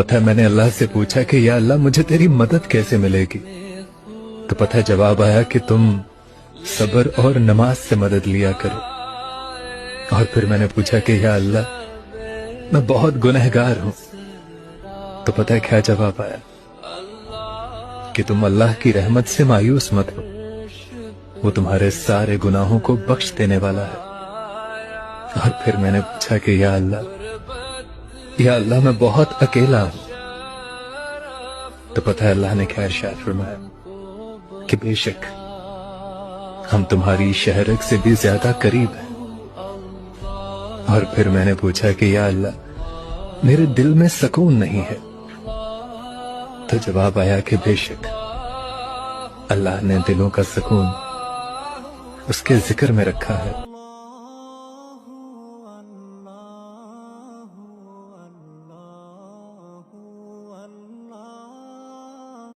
पता है मैंने अल्लाह से पूछा कि या अल्लाह मुझे तेरी मदद कैसे मिलेगी। तो पता है जवाब आया कि तुम सब्र और नमाज से मदद लिया करो। और फिर मैंने पूछा कि या अल्लाह मैं बहुत गुनहगार हूं। तो पता है क्या जवाब आया कि तुम अल्लाह की रहमत से मायूस मत हो, वो तुम्हारे सारे गुनाहों को बख्श देने वाला है। और फिर मैंने पूछा कि या अल्लाह मैं बहुत अकेला हूं। तो पता है अल्लाह ने क्या इरशाद फरमाया कि बेशक हम तुम्हारी शहरक से भी ज्यादा करीब हैं। और फिर मैंने पूछा कि या अल्लाह मेरे दिल में सुकून नहीं है। तो जवाब आया कि बेशक अल्लाह ने दिलों का सुकून उसके जिक्र में रखा है।